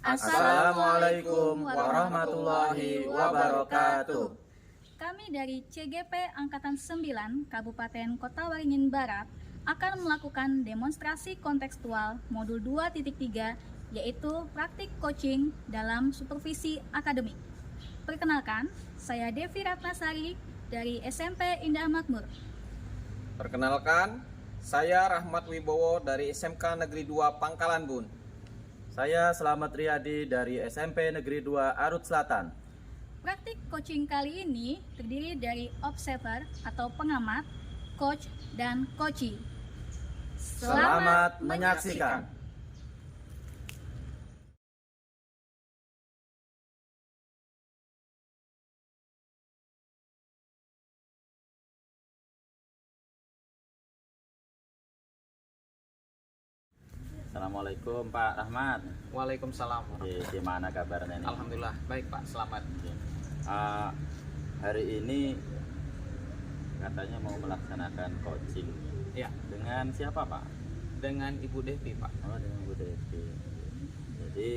Assalamualaikum warahmatullahi wabarakatuh. Kami dari CGP Angkatan 9 Kabupaten Kota Waringin Barat akan melakukan demonstrasi kontekstual modul 2.3, yaitu praktik coaching dalam supervisi akademik. Perkenalkan, saya Devi Ratnasari dari SMP Indah Makmur. Perkenalkan, saya Rahmat Wibowo dari SMK Negeri 2 Pangkalan Bun. Saya Slamet Riyadi dari SMP Negeri 2 Arut Selatan. Praktik coaching kali ini terdiri dari observer atau pengamat, coach, dan coachee. Selamat menyaksikan. Assalamualaikum Pak Rahmat. Waalaikumsalam. Gimana kabarnya nih? Alhamdulillah, baik Pak, selamat. Hari ini katanya mau melaksanakan coaching. Ya, Dengan siapa Pak? dengan Ibu Devi Pak. Oh, dengan Bu Devi. Jadi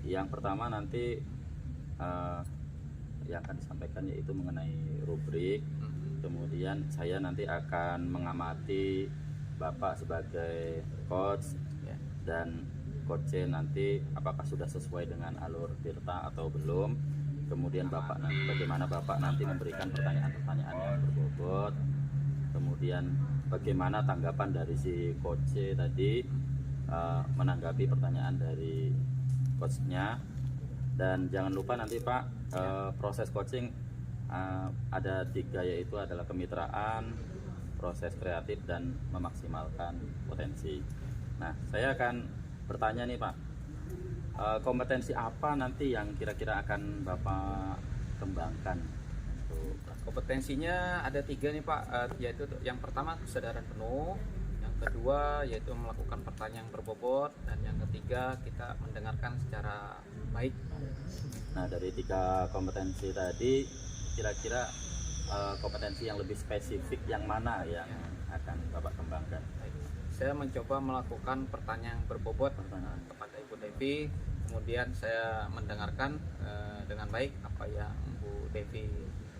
yang pertama nanti yang akan disampaikan yaitu mengenai rubrik. Kemudian saya nanti akan mengamati Bapak sebagai coach Ya. dan coachnya nanti apakah sudah sesuai dengan alur tirta atau belum. Kemudian Bapak nanti bagaimana Bapak nanti memberikan pertanyaan-pertanyaan yang berbobot. Kemudian bagaimana tanggapan dari si coachnya tadi menanggapi pertanyaan dari coachnya. Dan jangan lupa nanti Pak proses coaching ada 3, yaitu adalah kemitraan, proses kreatif, dan memaksimalkan potensi. Nah, saya akan bertanya nih Pak, kompetensi apa nanti yang kira-kira akan Bapak kembangkan? Kompetensinya ada 3 nih Pak, yaitu yang pertama kesadaran penuh, yang kedua yaitu melakukan pertanyaan yang berbobot, dan yang ketiga kita mendengarkan secara baik. Nah, dari 3 kompetensi tadi, kira-kira kompetensi yang lebih spesifik yang mana yang akan Bapak kembangkan? Saya mencoba melakukan pertanyaan yang berbobot kepada Ibu Devi, kemudian saya mendengarkan dengan baik apa yang Bu Devi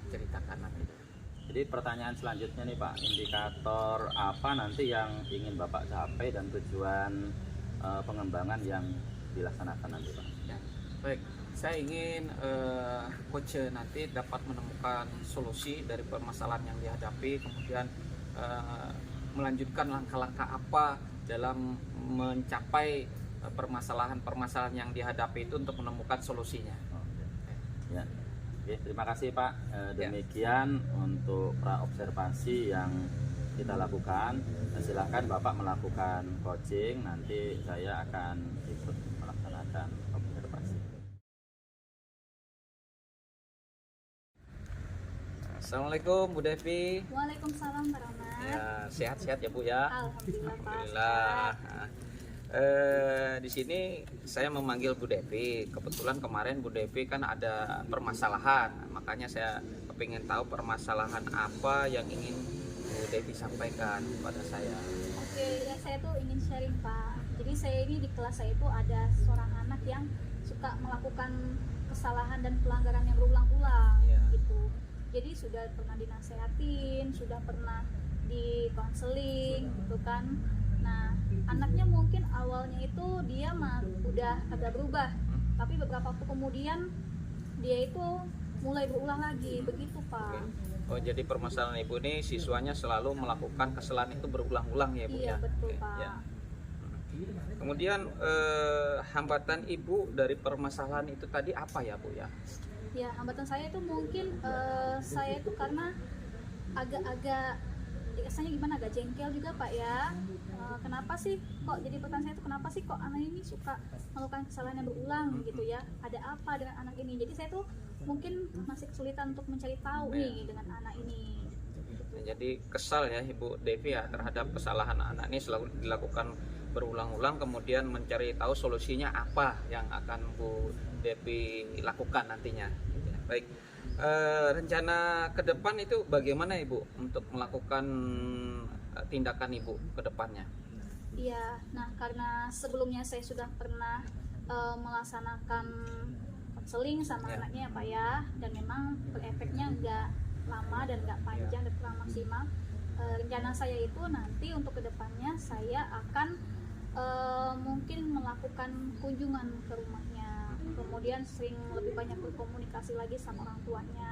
ceritakan nanti. Jadi pertanyaan selanjutnya nih Pak, indikator apa nanti yang ingin Bapak capai dan tujuan pengembangan yang dilaksanakan nanti Pak? Ya, baik. Saya ingin coach nanti dapat menemukan solusi dari permasalahan yang dihadapi, kemudian melanjutkan langkah-langkah apa dalam mencapai permasalahan-permasalahan yang dihadapi itu untuk menemukan solusinya. Ya. Oke, terima kasih Pak. Demikian untuk praobservasi yang kita lakukan. Silahkan Bapak melakukan coaching, nanti saya akan ikut melaksanakan observasi. Assalamualaikum Bu Devi. Waalaikumsalam Pak Rahmat. Ya, sehat-sehat ya Bu ya. Alhamdulillah Pak. Alhamdulillah. Nah, di sini saya memanggil Bu Devi. Kebetulan kemarin Bu Devi kan ada permasalahan, makanya saya kepingin tahu permasalahan apa yang ingin Bu Devi sampaikan kepada saya. Oke, ya saya tuh ingin sharing Pak. Jadi saya ini di kelas saya itu ada seorang anak yang suka melakukan kesalahan dan pelanggaran yang berulang-ulang gitu. Jadi sudah pernah dinasehatin, sudah pernah di konseling gitu kan. Nah, anaknya mungkin awalnya itu dia udah agak berubah, tapi beberapa waktu kemudian dia itu mulai berulang lagi, begitu Pak. Oh, jadi permasalahan Ibu ini siswanya selalu melakukan kesalahan itu berulang-ulang ya Bu Iya, ya? betul Oke, Pak. ya. Kemudian hambatan Ibu dari permasalahan itu tadi apa ya Bu ya? Ya, hambatan saya itu mungkin saya itu karena agak-agak rasanya gimana, agak jengkel juga Pak ya. Kenapa sih kok, jadi pertanyaan saya itu kenapa sih kok anak ini suka melakukan kesalahan yang berulang gitu ya, ada apa dengan anak ini. Jadi saya tuh mungkin masih kesulitan untuk mencari tahu nih dengan anak ini. Nah, jadi kesal ya Ibu Devi ya terhadap kesalahan anak ini selalu dilakukan berulang-ulang, kemudian mencari tahu solusinya apa yang akan Bu Devi lakukan nantinya. Baik, rencana ke depan itu bagaimana Ibu untuk melakukan tindakan Ibu ke depannya? Iya, nah karena sebelumnya saya sudah pernah melaksanakan konseling sama Ya. anaknya ya Pak ya, dan memang berefeknya nggak lama dan nggak panjang dan kurang maksimal. Rencana saya itu nanti untuk kedepannya saya akan mungkin melakukan kunjungan ke rumahnya, kemudian sering lebih banyak berkomunikasi lagi sama orang tuanya.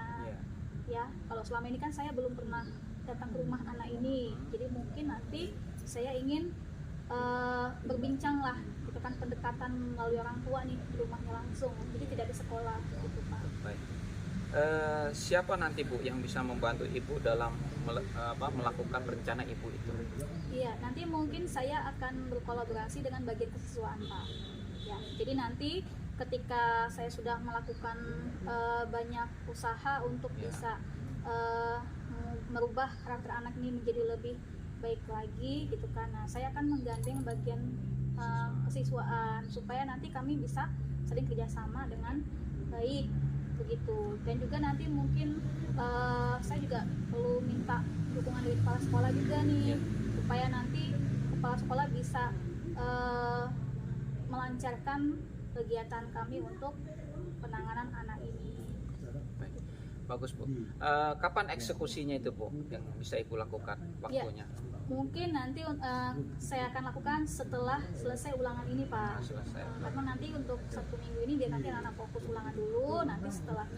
Ya, kalau selama ini kan saya belum pernah datang ke rumah anak ini, jadi mungkin nanti saya ingin berbincang lah, gitu kan, pendekatan melalui orang tua nih di rumahnya langsung, jadi tidak di sekolah gitu Pak. Baik. Siapa nanti Bu yang bisa membantu Ibu dalam melakukan rencana Ibu itu? Iya, nanti mungkin saya akan berkolaborasi dengan bagian kesiswaan Pak. Ya, jadi nanti ketika saya sudah melakukan banyak usaha untuk Ya. bisa merubah karakter anak ini menjadi lebih baik lagi gitu kan. Nah, saya akan menggandeng bagian kesiswaan supaya nanti kami bisa saling kerjasama dengan baik begitu. Dan juga nanti mungkin saya juga perlu minta dukungan dari kepala sekolah juga nih, supaya nanti kepala sekolah bisa melancarkan kegiatan kami untuk penanganan anak ini. Baik. Bagus Bu. Kapan eksekusinya itu Bu yang bisa Ibu lakukan waktunya? Mungkin nanti saya akan lakukan setelah selesai ulangan ini Pak. Selesai. Karena nanti untuk 1 minggu ini biar nanti anak fokus ulangan dulu, nanti setelah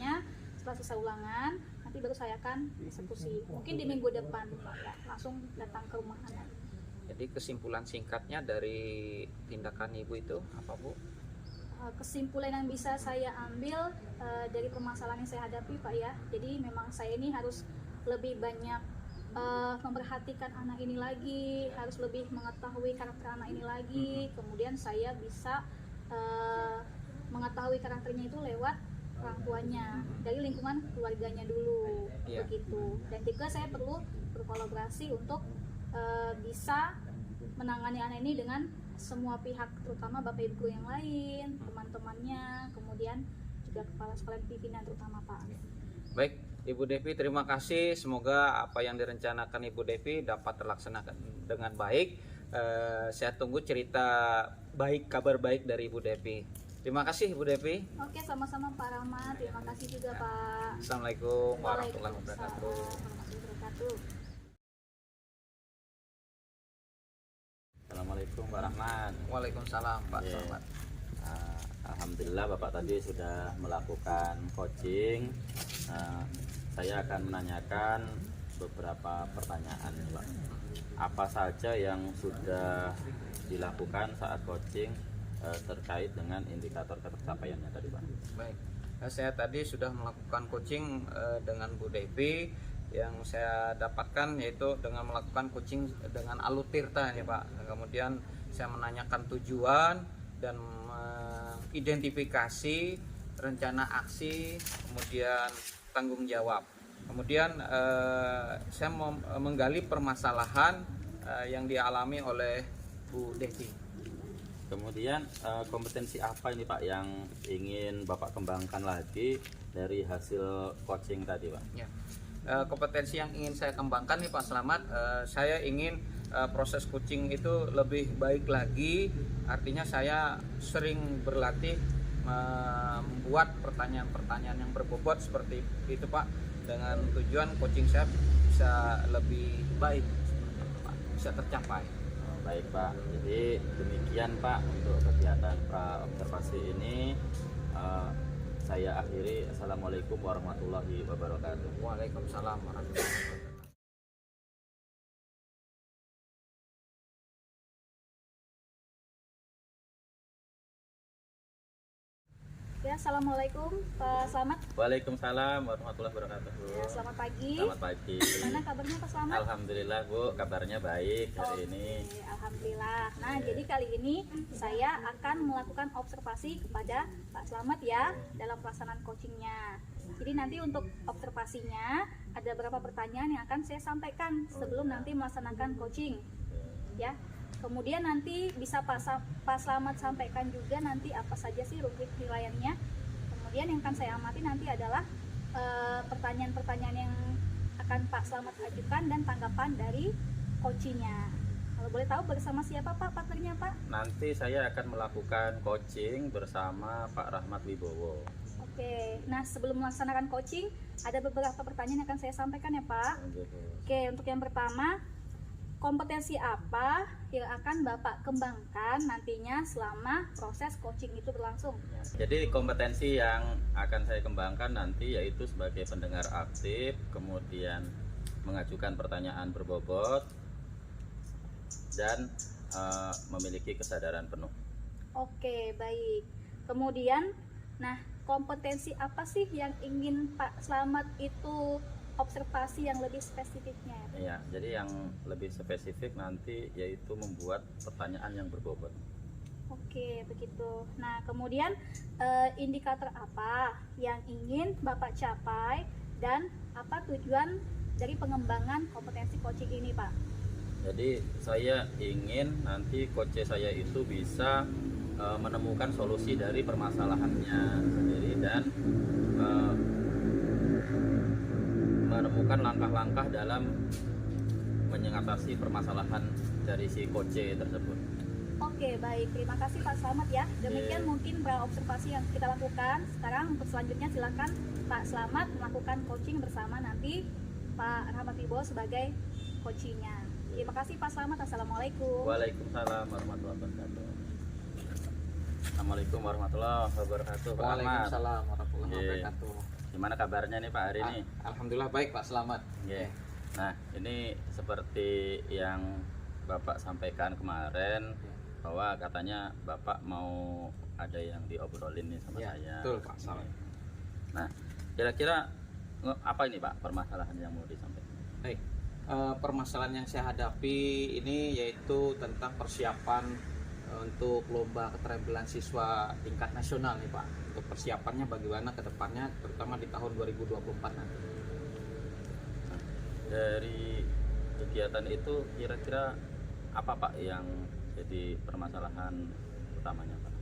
selesai ulangan nanti baru saya akan eksekusi. Mungkin di minggu depan Pak ya, langsung datang ke rumah anak. Jadi kesimpulan singkatnya dari tindakan Ibu itu apa Bu? Kesimpulan yang bisa saya ambil dari permasalahan yang saya hadapi Pak ya, jadi memang saya ini harus lebih banyak memperhatikan anak ini lagi, harus lebih mengetahui karakter anak ini lagi, kemudian saya bisa mengetahui karakternya itu lewat orang tuanya, dari lingkungan keluarganya dulu. Iya. Begitu. Dan juga saya perlu berkolaborasi untuk bisa menangani anak ini dengan semua pihak, terutama bapak ibu yang lain, teman-temannya, kemudian juga kepala sekolah dan pimpinan terutama Pak. Baik, Ibu Devi, terima kasih. Semoga apa yang direncanakan Ibu Devi dapat terlaksanakan dengan baik. Saya tunggu cerita baik, kabar baik dari Ibu Devi. Terima kasih Ibu Devi. Oke, sama-sama Pak Rahmat. Terima kasih juga Pak. Assalamualaikum warahmatullahi Waalaikumsalam wabarakatuh. warahmatullahi wabarakatuh. Assalamualaikum Pak Rahman. Waalaikumsalam Pak Iya. Selamat. Alhamdulillah Bapak tadi sudah melakukan coaching. Saya akan menanyakan beberapa pertanyaan Pak. Apa saja yang sudah dilakukan saat coaching terkait dengan indikator tercapaiannya tadi Pak? Baik, saya tadi sudah melakukan coaching dengan Bu Devi. Yang saya dapatkan yaitu dengan melakukan coaching dengan Alutirta ya Pak. Kemudian saya menanyakan tujuan dan identifikasi rencana aksi, kemudian tanggung jawab. Kemudian saya menggali permasalahan yang dialami oleh Bu Devi. Kemudian kompetensi apa ini Pak yang ingin Bapak kembangkan lagi dari hasil coaching tadi Pak? Ya. Kompetensi yang ingin saya kembangkan nih Pak Selamat, saya ingin proses coaching itu lebih baik lagi. Artinya saya sering berlatih membuat pertanyaan-pertanyaan yang berbobot seperti itu Pak, dengan tujuan coaching saya bisa lebih baik, Pak, bisa tercapai. Baik Pak, jadi demikian Pak untuk kegiatan pra-observasi ini. Saya akhiri. Assalamualaikum warahmatullahi wabarakatuh. Waalaikumsalam warahmatullahi wabarakatuh. Ya, assalamualaikum Pak Selamat. Waalaikumsalam warahmatullahi wabarakatuh. Ya, selamat pagi. Selamat pagi. Gimana kabarnya Pak Selamat? Alhamdulillah Bu, kabarnya baik hari ini. Oke, alhamdulillah. Nah, jadi kali ini saya akan melakukan observasi kepada Pak Selamat ya dalam pelaksanaan coachingnya. Jadi nanti untuk observasinya ada beberapa pertanyaan yang akan saya sampaikan sebelum nanti melaksanakan coaching. Ya. Kemudian nanti bisa Pak Selamat sampaikan juga nanti apa saja sih rubrik penilaiannya. Kemudian yang akan saya amati nanti adalah pertanyaan-pertanyaan yang akan Pak Selamat ajukan dan tanggapan dari coachingnya. Kalau boleh tahu bersama siapa Pak partnernya Pak? Nanti saya akan melakukan coaching bersama Pak Rahmat Wibowo. Oke, nah sebelum melaksanakan coaching ada beberapa pertanyaan yang akan saya sampaikan ya Pak. Oke, untuk yang pertama, kompetensi apa yang akan Bapak kembangkan nantinya selama proses coaching itu berlangsung? Jadi kompetensi yang akan saya kembangkan nanti yaitu sebagai pendengar aktif, kemudian mengajukan pertanyaan berbobot, dan memiliki kesadaran penuh. Oke, baik. Kemudian, nah kompetensi apa sih yang ingin Pak Slamet itu observasi yang lebih spesifiknya? Iya, jadi yang lebih spesifik nanti yaitu membuat pertanyaan yang berbobot. Oke, begitu. Nah, kemudian indikator apa yang ingin Bapak capai dan apa tujuan dari pengembangan kompetensi coaching ini, Pak? Jadi saya ingin nanti coach saya itu bisa menemukan solusi dari permasalahannya sendiri dan menemukan langkah-langkah dalam mengatasi permasalahan dari si coach tersebut. Oke, baik. Terima kasih Pak Slamet ya. Demikian mungkin beberapa observasi yang kita lakukan. Sekarang untuk selanjutnya silakan Pak Slamet melakukan coaching bersama nanti Pak Rahmat Wibowo sebagai coachingnya. Terima kasih Pak Slamet. Assalamualaikum. Waalaikumsalam warahmatullahi wabarakatuh. Assalamualaikum warahmatullahi wabarakatuh. Pak Ahmad. Waalaikumsalam warahmatullahi wabarakatuh. Gimana kabarnya nih Pak hari ini? Alhamdulillah baik Pak, selamat. Nah, ini seperti yang Bapak sampaikan kemarin bahwa katanya Bapak mau ada yang diobrolin nih sama saya. Betul Pak, salah. Nah, kira-kira apa ini Pak permasalahan yang mau disampaikan? Baik, permasalahan yang saya hadapi ini yaitu tentang persiapan untuk lomba keterampilan siswa tingkat nasional nih Pak. Untuk persiapannya bagaimana ke depannya, terutama di tahun 2024 nanti. Dari kegiatan itu kira-kira apa Pak yang jadi permasalahan utamanya Pak?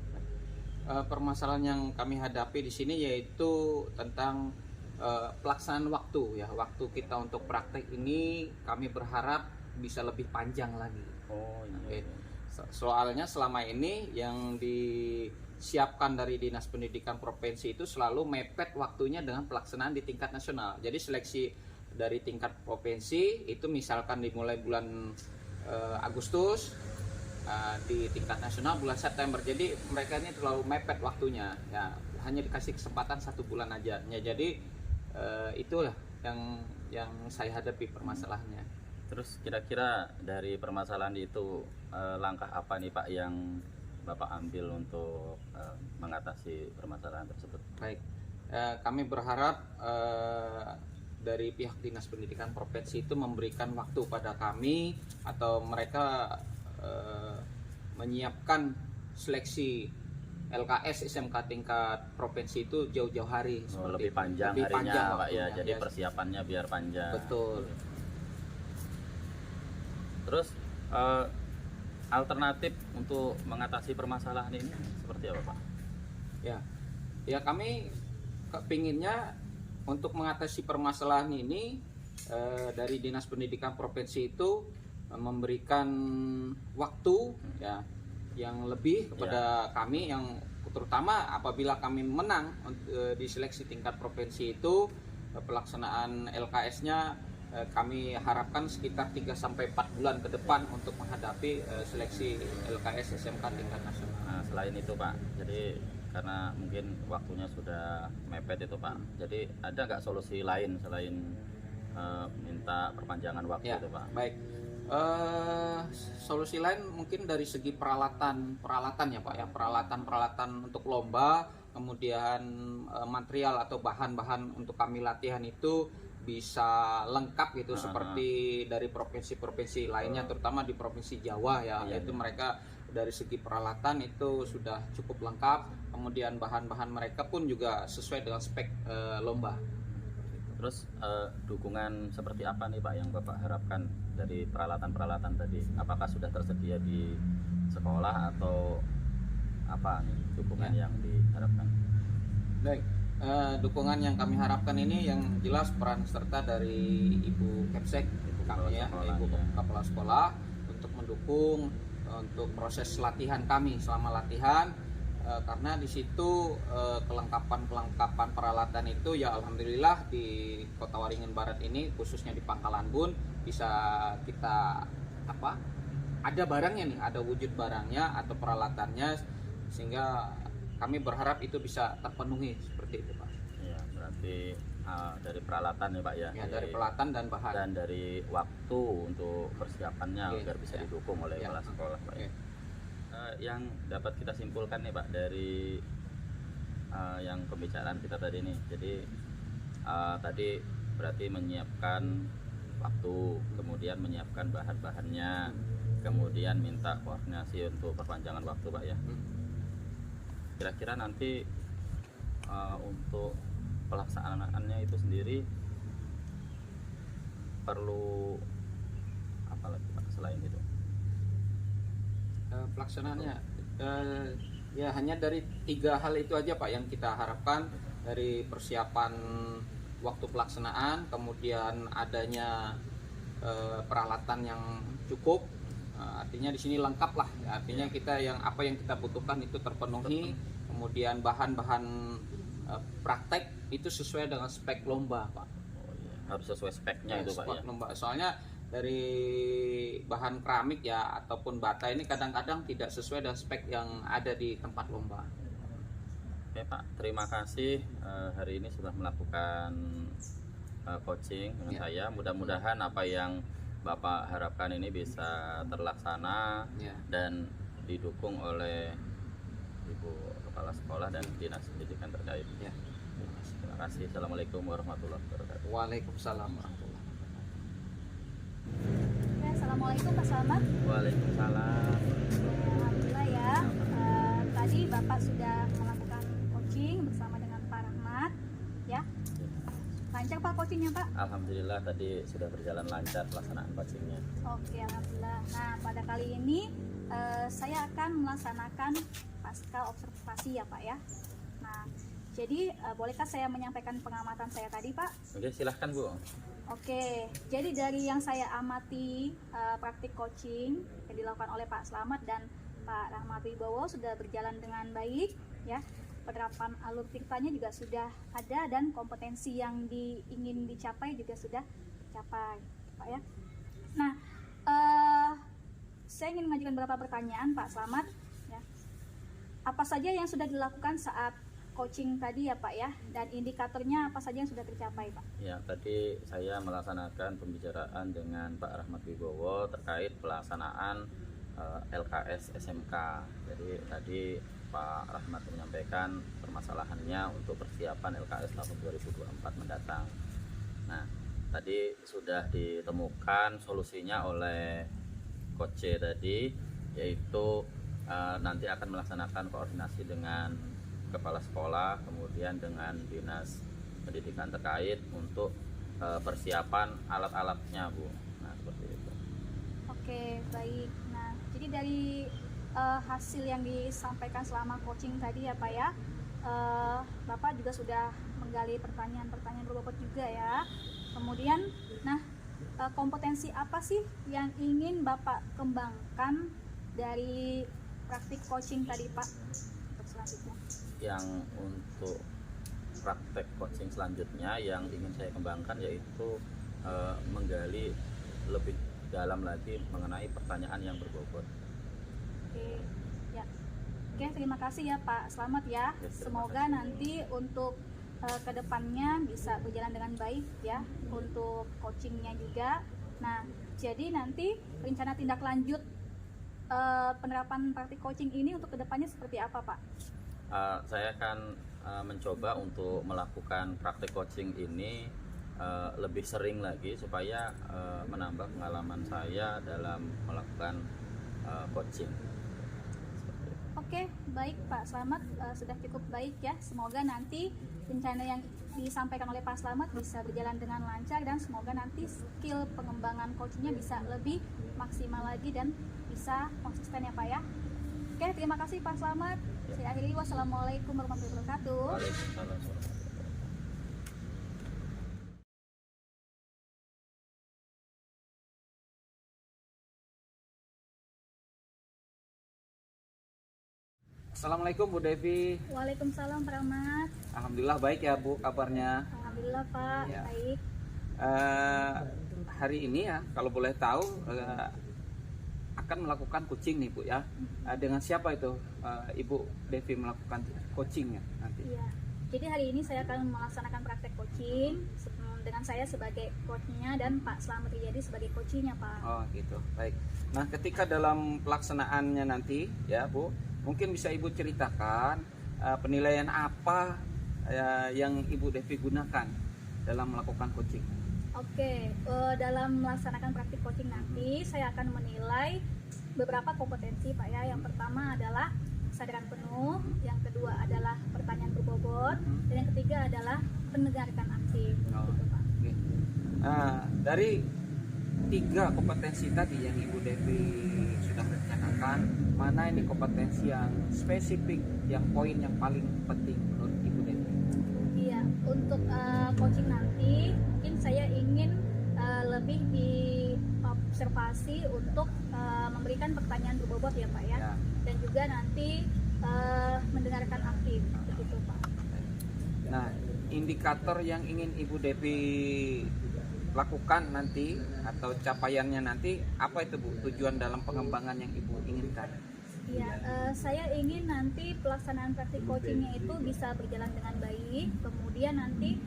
Permasalahan yang kami hadapi di sini yaitu tentang pelaksanaan waktu ya. Waktu kita untuk praktek ini kami berharap bisa lebih panjang lagi. Oh iya. Soalnya selama ini yang disiapkan dari Dinas Pendidikan Provinsi itu selalu mepet waktunya dengan pelaksanaan di tingkat nasional. Jadi seleksi dari tingkat provinsi itu misalkan dimulai bulan Agustus, di tingkat nasional bulan September. Jadi mereka ini terlalu mepet waktunya. Ya, hanya dikasih kesempatan 1 bulan aja. Ya, jadi itulah yang saya hadapi permasalahannya. Terus kira-kira dari permasalahan itu langkah apa nih Pak yang Bapak ambil untuk mengatasi permasalahan tersebut? Baik, kami berharap dari pihak Dinas Pendidikan Provinsi itu memberikan waktu pada kami atau mereka menyiapkan seleksi LKS SMK tingkat provinsi itu jauh-jauh hari. Lebih panjang lebih harinya panjang Pak waktunya, ya, jadi persiapannya biar panjang. Betul. Terus alternatif untuk mengatasi permasalahan ini seperti apa Pak? Ya kami kepinginnya untuk mengatasi permasalahan ini dari Dinas Pendidikan Provinsi itu memberikan waktu ya yang lebih kepada kami, yang terutama apabila kami menang di seleksi tingkat provinsi itu, pelaksanaan LKS-nya kami harapkan sekitar 3-4 bulan ke depan untuk menghadapi seleksi LKS SMK tingkat nasional. Nah, selain itu Pak, jadi karena mungkin waktunya sudah mepet itu Pak, jadi ada nggak solusi lain selain minta perpanjangan waktu itu Pak? Baik, solusi lain mungkin dari segi peralatan ya Pak ya, peralatan untuk lomba, kemudian material atau bahan-bahan untuk kami latihan itu bisa lengkap gitu, seperti dari provinsi-provinsi lainnya, terutama di provinsi Jawa ya, itu mereka dari segi peralatan itu sudah cukup lengkap, kemudian bahan-bahan mereka pun juga sesuai dengan spek lomba. Terus dukungan seperti apa nih Pak yang Bapak harapkan dari peralatan-peralatan tadi? Apakah sudah tersedia di sekolah atau apa nih dukungan yang diharapkan? Baik, dukungan yang kami harapkan ini yang jelas peran serta dari Ibu Kepsek, Ibu Kepala Sekolah untuk mendukung untuk proses latihan kami selama latihan, karena di situ kelengkapan peralatan itu ya alhamdulillah di Kota Waringin Barat ini, khususnya di Pangkalan Bun, bisa kita ada barangnya nih, ada wujud barangnya atau peralatannya, sehingga kami berharap itu bisa terpenuhi seperti itu, Pak. Ya, berarti dari peralatan ya Pak ya. Ya, dari peralatan dan bahan. Dan dari waktu untuk persiapannya agar bisa didukung oleh kepala sekolah Pak. Yang dapat kita simpulkan nih Pak dari yang pembicaraan kita tadi nih. Jadi tadi berarti menyiapkan waktu, kemudian menyiapkan bahan-bahannya, kemudian minta koordinasi untuk perpanjangan waktu Pak ya. Kira-kira nanti untuk pelaksanaannya itu sendiri perlu apa lagi Pak selain itu? Pelaksanaannya ya hanya dari 3 hal itu aja Pak yang kita harapkan, dari persiapan waktu pelaksanaan, kemudian adanya peralatan yang cukup, artinya di sini lengkap lah, artinya kita apa yang kita butuhkan itu terpenuhi, kemudian bahan-bahan praktek itu sesuai dengan spek lomba Pak. Oh, iya. Harus sesuai speknya itu Pak ya. Lomba. Soalnya dari bahan keramik ya ataupun bata ini kadang-kadang tidak sesuai dengan spek yang ada di tempat lomba. Oke Pak, terima kasih hari ini sudah melakukan coaching dengan saya. Mudah-mudahan apa yang Bapak harapkan ini bisa terlaksana dan didukung oleh Ibu Kepala Sekolah dan Dinas Pendidikan terkait. Terima kasih. Assalamualaikum warahmatullahi wabarakatuh. Waalaikumsalam warahmatullahi Oke, assalamualaikum Pak Slamet. Waalaikumsalam. Alhamdulillah ya. Tadi Bapak sudah melakukan coaching bersama dengan Pak Rahmat, ya. Lancar Pak coachingnya Pak? Alhamdulillah tadi sudah berjalan lancar pelaksanaan coachingnya. Oke, alhamdulillah. Nah, pada kali ini saya akan melaksanakan pasca observasi ya Pak ya. Nah, jadi bolehkah saya menyampaikan pengamatan saya tadi Pak? Oke, silahkan Bu. Oke, jadi dari yang saya amati praktik coaching yang dilakukan oleh Pak Slamet dan Pak Rahmat Wibowo sudah berjalan dengan baik ya. Penerapan alur tirtanya juga sudah ada dan kompetensi yang ingin dicapai juga sudah tercapai Pak ya. Nah, saya ingin mengajukan beberapa pertanyaan Pak Slamet ya. Apa saja yang sudah dilakukan saat coaching tadi ya Pak ya, dan indikatornya apa saja yang sudah tercapai Pak? Ya, tadi saya melaksanakan pembicaraan dengan Pak Rahmat Wibowo terkait pelaksanaan LKS SMK. Jadi tadi Pak Rahmat menyampaikan permasalahannya untuk persiapan LKS tahun 2024 mendatang. Nah, tadi sudah ditemukan solusinya oleh Coach C tadi, yaitu nanti akan melaksanakan koordinasi dengan kepala sekolah, kemudian dengan dinas pendidikan terkait untuk persiapan alat-alatnya Bu. Nah, seperti itu. Oke, baik. Nah, jadi dari hasil yang disampaikan selama coaching tadi ya Pak ya, Bapak juga sudah menggali pertanyaan-pertanyaan berbobot juga ya. Kemudian, nah kompetensi apa sih yang ingin Bapak kembangkan dari praktik coaching tadi Pak untuk selanjutnya? Yang untuk praktek coaching selanjutnya yang ingin saya kembangkan yaitu menggali lebih dalam lagi mengenai pertanyaan yang berbobot. Oke, ya. Oke, terima kasih ya Pak Slamet ya. Semoga nanti untuk kedepannya bisa berjalan dengan baik ya untuk coachingnya juga. Nah, jadi nanti rencana tindak lanjut penerapan praktik coaching ini untuk kedepannya seperti apa Pak? Saya akan mencoba untuk melakukan praktik coaching ini lebih sering lagi supaya menambah pengalaman saya dalam melakukan coaching. Oke, baik Pak Slamet, sudah cukup baik ya. Semoga nanti rencana yang disampaikan oleh Pak Slamet bisa berjalan dengan lancar dan semoga nanti skill pengembangan coachingnya bisa lebih maksimal lagi dan bisa konsisten ya Pak ya. Oke, terima kasih Pak Slamet. Saya akhiri, wassalamualaikum warahmatullahi wabarakatuh. Waalaikumsalam. Assalamualaikum Bu Devi. Waalaikumsalam Pak Rahmat. Alhamdulillah baik ya Bu kabarnya. Alhamdulillah Pak, Ya. baik. Hari ini ya kalau boleh tahu akan melakukan coaching nih Bu ya. Dengan siapa itu Ibu Devi melakukan coachingnya nanti? Iya. Jadi hari ini saya akan melaksanakan praktek coaching dengan saya sebagai coachnya dan Pak Slamet Riyadi sebagai coachnya Pak. Oh gitu, baik. Nah ketika dalam pelaksanaannya nanti ya Bu, mungkin bisa Ibu ceritakan penilaian apa yang Ibu Devi gunakan dalam melakukan coaching? Oke, dalam melaksanakan praktik coaching nanti saya akan menilai beberapa kompetensi Pak ya. Yang pertama adalah kesadaran penuh, yang kedua adalah pertanyaan berbobot, dan yang ketiga adalah pendengarkan aktif. Oh, Gitu, Pak. oke. Dari 3 kompetensi tadi yang Ibu Devi sudah rencanakan, mana ini kompetensi yang spesifik, yang poin yang paling penting menurut Ibu Devi? Iya, untuk coaching nanti mungkin saya ingin lebih diobservasi untuk memberikan pertanyaan berbobot ya Pak ya, Ya. dan juga nanti mendengarkan aktif begitu Pak. Nah, indikator yang ingin Ibu Devi lakukan nanti atau capaiannya nanti apa itu Bu? Tujuan dalam pengembangan yang Ibu inginkan? Iya, saya ingin nanti pelaksanaan praktik coachingnya itu bisa berjalan dengan baik. Kemudian nanti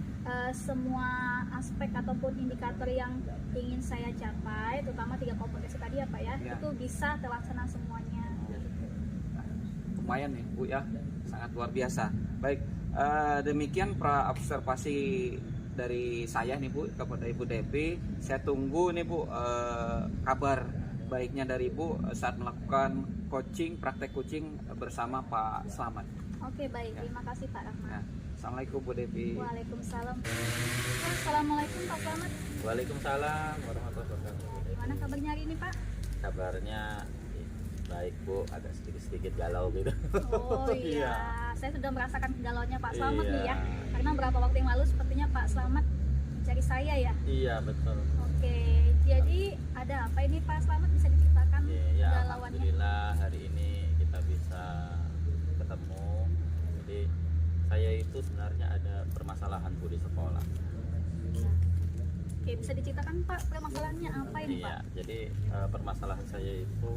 semua aspek ataupun indikator yang ingin saya capai, terutama 3 kompetensi tadi ya Pak ya, Ya. itu bisa terlaksana semuanya. Lumayan nih Bu ya, sangat luar biasa. Baik, demikian pra-observasi dari saya nih Bu kepada Ibu Devi. Saya tunggu nih Bu kabar baiknya dari Ibu saat melakukan coaching, praktek coaching bersama Pak Slamet. Oke baik, Ya. terima kasih Pak Rahmat. Nah, Assalamualaikum Bu Devi. Waalaikumsalam. Assalamualaikum Pak Slamet. Waalaikumsalam warahmatullahi wabarakatuh. Gimana kabarnya hari ini Pak? Kabarnya baik Bu, agak sedikit galau gitu. Oh iya, saya sudah merasakan kegalauannya Pak Slamet nih ya. Iya. Karena beberapa waktu yang lalu sepertinya Pak Slamet mencari saya ya. Iya betul. Oke, jadi ada apa ini Pak Slamet, bisa diceritakan Ya, kegalauannya? alhamdulillah hari ini kita bisa ketemu. Jadi saya itu sebenarnya ada permasalahan Bu di sekolah. Oke, bisa diceritakan Pak permasalahannya apa ini Pak? Iya, jadi permasalahan saya itu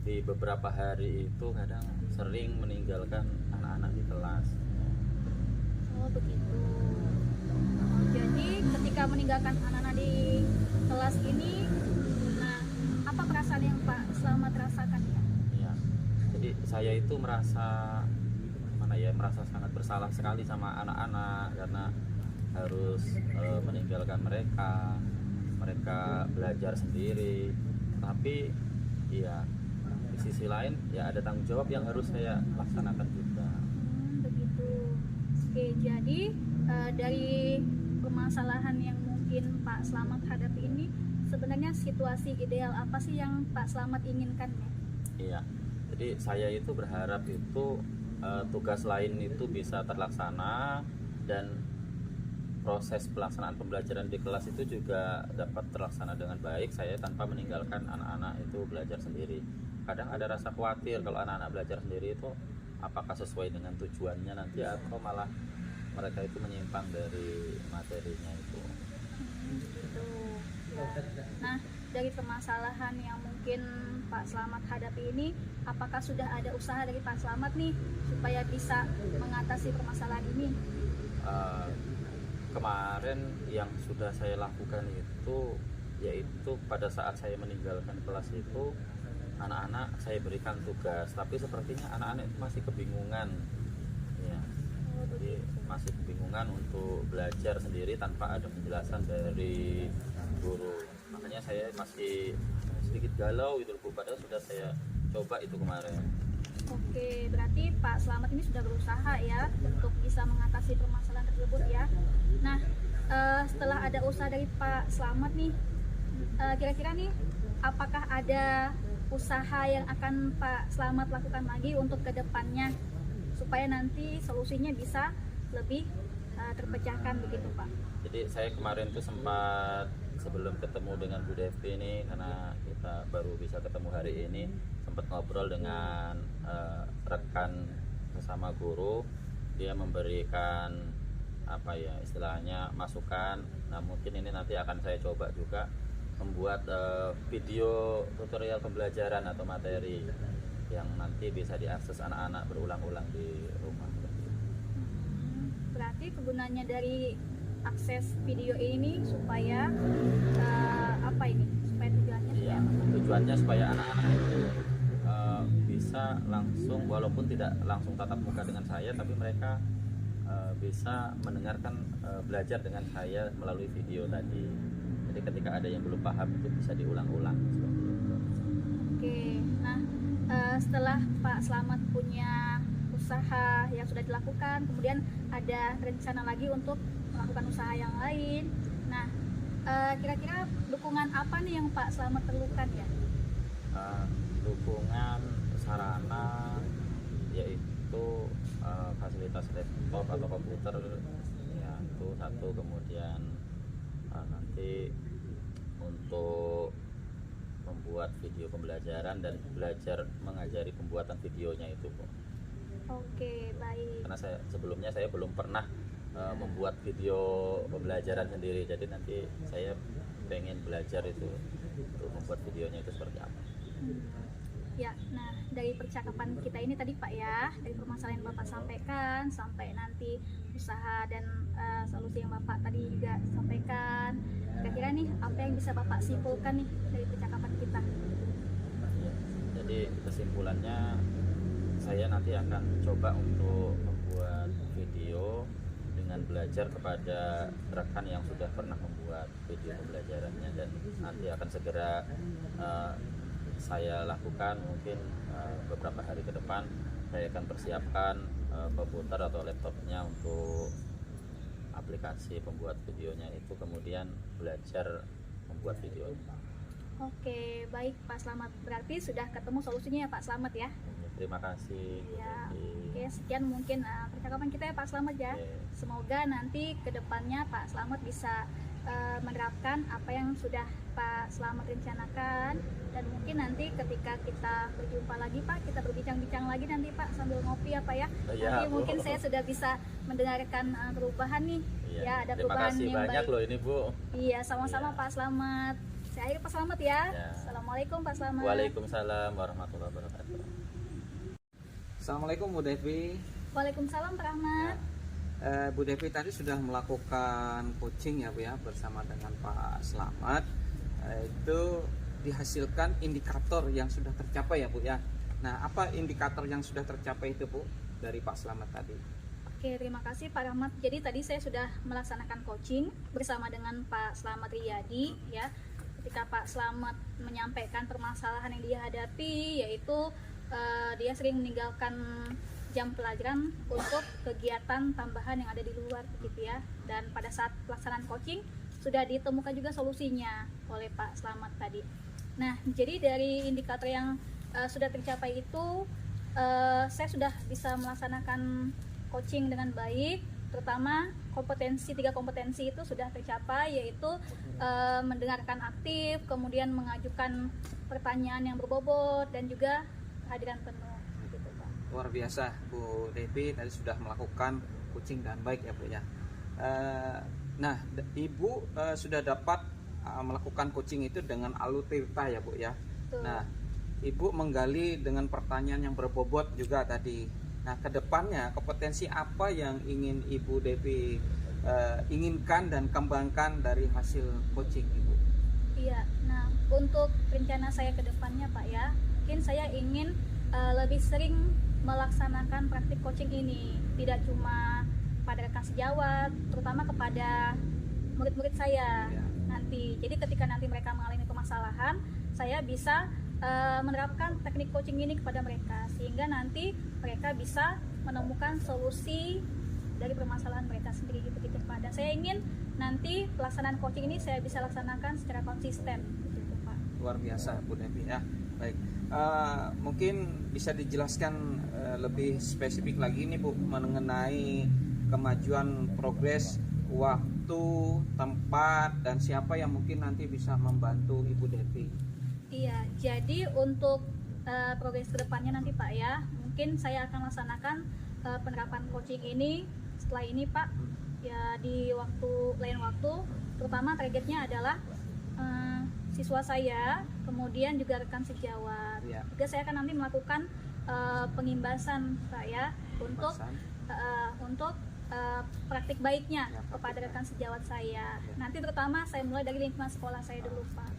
di beberapa hari itu kadang sering meninggalkan anak-anak di kelas. Oh begitu. Oh, jadi ketika meninggalkan anak-anak di kelas ini, nah apa perasaan yang Pak Slamet rasakan ya? Iya. Jadi saya itu merasa merasa sangat bersalah sekali sama anak-anak karena harus meninggalkan mereka. Mereka belajar sendiri. Tapi ya di sisi lain ya ada tanggung jawab yang harus saya laksanakan juga. Begitu. Oke, jadi dari permasalahan yang mungkin Pak Slamet hadapi ini, sebenarnya situasi ideal apa sih yang Pak Slamet inginkan ya? Iya. Jadi saya itu berharap itu tugas lain itu bisa terlaksana dan proses pelaksanaan pembelajaran di kelas itu juga dapat terlaksana dengan baik, saya tanpa meninggalkan anak-anak itu belajar sendiri. Kadang ada rasa khawatir kalau anak-anak belajar sendiri itu apakah sesuai dengan tujuannya nanti atau malah mereka itu menyimpang dari materinya itu. Gitu. Ya. Nah, dari permasalahan yang mungkin Pak Slamet hadapi ini, apakah sudah ada usaha dari Pak Slamet nih supaya bisa mengatasi permasalahan ini? Kemarin yang sudah saya lakukan itu yaitu pada saat saya meninggalkan kelas itu anak-anak saya berikan tugas, tapi sepertinya anak-anak itu masih kebingungan ya. Jadi masih kebingungan untuk belajar sendiri tanpa ada penjelasan dari guru. Makanya saya masih sedikit galau gitu Bu, padahal sudah saya coba itu kemarin. Oke, berarti Pak Slamet ini sudah berusaha ya untuk bisa mengatasi permasalahan tersebut ya. Nah, setelah ada usaha dari Pak Slamet nih, kira-kira nih apakah ada usaha yang akan Pak Slamet lakukan lagi untuk kedepannya supaya nanti solusinya bisa lebih terpecahkan begitu Pak? Jadi saya kemarin tuh sempat sebelum ketemu dengan Bu Devi ini, karena kita baru bisa ketemu hari ini, sempat ngobrol dengan rekan sesama guru, dia memberikan apa ya istilahnya masukan. Nah mungkin ini nanti akan saya coba juga membuat video tutorial pembelajaran atau materi yang nanti bisa diakses anak-anak berulang-ulang di rumah. Berarti kegunaannya dari akses video ini supaya apa ini? Supaya tujuannya Iya, tujuannya supaya anak-anak itu bisa langsung, walaupun tidak langsung tatap muka dengan saya, tapi mereka bisa mendengarkan, belajar dengan saya melalui video tadi. Jadi ketika ada yang belum paham itu bisa diulang-ulang. Oke, nah setelah Pak Slamet punya usaha yang sudah dilakukan, kemudian ada rencana lagi untuk melakukan usaha yang lain. Nah, kira-kira dukungan apa nih yang Pak Slamet perlukan ya? Dukungan sarana yaitu fasilitas laptop atau komputer ya itu satu, kemudian nanti untuk membuat video pembelajaran dan belajar mengajari pembuatan videonya itu Bu. Oke, baik. Karena sebelumnya saya belum pernah membuat video pembelajaran sendiri, jadi nanti saya pengen belajar itu untuk membuat videonya itu seperti apa. Ya, nah dari percakapan kita ini tadi Pak ya, dari permasalahan yang Bapak sampaikan sampai nanti usaha dan solusi yang Bapak tadi juga sampaikan, kira-kira nih apa yang bisa Bapak simpulkan nih dari percakapan kita? Jadi kesimpulannya saya nanti akan coba untuk membuat video dengan belajar kepada rekan yang sudah pernah membuat video pembelajarannya, dan nanti akan segera saya lakukan. Mungkin beberapa hari ke depan saya akan persiapkan komputer atau laptopnya untuk aplikasi pembuat videonya itu, kemudian belajar membuat videonya. Oke, baik Pak Slamet. Berarti sudah ketemu solusinya ya Pak Slamet ya? Terima kasih. Ya, oke, sekian mungkin percakapan kita ya Pak Slamet ya. Semoga nanti kedepannya Pak Slamet bisa menerapkan apa yang sudah Pak Slamet rencanakan, dan mungkin nanti ketika kita berjumpa lagi Pak, kita berbincang-bincang lagi nanti Pak sambil ngopi apa ya. Nanti mungkin saya sudah bisa mendengarkan perubahan nih. Ya, ada perubahan yang baik. Terima kasih banyak loh ini Bu. Iya, sama-sama Pak Slamet. Saya akhiri Pak Slamet ya. Assalamualaikum Pak Slamet. Waalaikumsalam warahmatullahi wabarakatuh. Assalamualaikum Bu Devi. Waalaikumsalam Pak Rahmat. Bu Devi tadi sudah melakukan coaching ya Bu ya bersama dengan Pak Slamet. Itu dihasilkan indikator yang sudah tercapai ya Bu ya. Nah, apa indikator yang sudah tercapai itu Bu dari Pak Slamet tadi? Oke, terima kasih Pak Rahmat. Jadi tadi saya sudah melaksanakan coaching bersama dengan Pak Slamet Riyadi ya. Ketika Pak Slamet menyampaikan permasalahan yang dia hadapi, yaitu dia sering meninggalkan jam pelajaran untuk kegiatan tambahan yang ada di luar gitu ya. Dan pada saat pelaksanaan coaching sudah ditemukan juga solusinya oleh Pak Slamet tadi. Nah, jadi dari indikator yang sudah tercapai itu, saya sudah bisa melaksanakan coaching dengan baik. Terutama tiga kompetensi itu sudah tercapai, yaitu mendengarkan aktif, kemudian mengajukan pertanyaan yang berbobot, dan juga kehadiran penuh. Luar biasa Bu Devi tadi sudah melakukan coaching dan baik ya Bu ya. Nah, Ibu sudah dapat melakukan coaching itu dengan Alur Tirta ya Bu ya. Betul. Nah, Ibu menggali dengan pertanyaan yang berbobot juga tadi. Nah, kedepannya kompetensi apa yang ingin Ibu Devi inginkan dan kembangkan dari hasil coaching Ibu? Iya, nah untuk rencana saya ke depannya Pak ya, mungkin saya ingin lebih sering melaksanakan praktik coaching ini, tidak cuma pada rekan sejawat, terutama kepada murid-murid saya nanti. Jadi ketika nanti mereka mengalami permasalahan, saya bisa menerapkan teknik coaching ini kepada mereka, sehingga nanti mereka bisa menemukan solusi dari permasalahan mereka sendiri gitu Pak. Dan saya ingin nanti pelaksanaan coaching ini saya bisa laksanakan secara konsisten gitu Pak. Luar biasa Bu Devi ya. Baik, mungkin bisa dijelaskan lebih spesifik lagi nih Bu mengenai kemajuan progres, waktu, tempat, dan siapa yang mungkin nanti bisa membantu Ibu Devi. Iya, jadi untuk progres kedepannya nanti Pak ya. Mungkin saya akan laksanakan penerapan coaching ini setelah ini Pak ya, di lain waktu. Terutama targetnya adalah siswa saya, kemudian juga rekan sejawat. Juga saya akan nanti melakukan pengimbasan Pak ya, untuk praktik baiknya kepada rekan sejawat saya. Nanti terutama saya mulai dari lingkungan sekolah saya dulu Pak.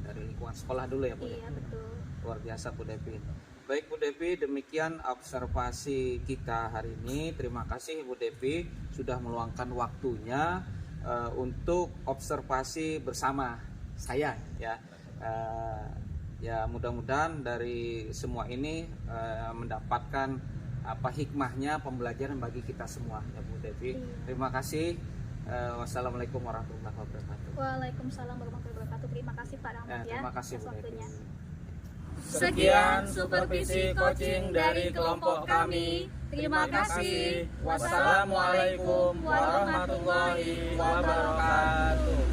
Dari lingkungan sekolah dulu ya Bu? Iya betul. Luar biasa Bu Devi. Baik Bu Devi, demikian observasi kita hari ini. Terima kasih Bu Devi sudah meluangkan waktunya untuk observasi bersama saya ya. Ya mudah-mudahan dari semua ini mendapatkan hikmahnya, pembelajaran bagi kita semua ya Bu Devi. Terima kasih. Wassalamualaikum warahmatullahi wabarakatuh. Waalaikumsalam warahmatullahi wabarakatuh. Terima kasih Pak Rahmat ya. Terima kasih atas Bu Devi. waktunya. Sekian supervisi coaching dari kelompok kami. Terima kasih. Wassalamualaikum warahmatullahi wabarakatuh.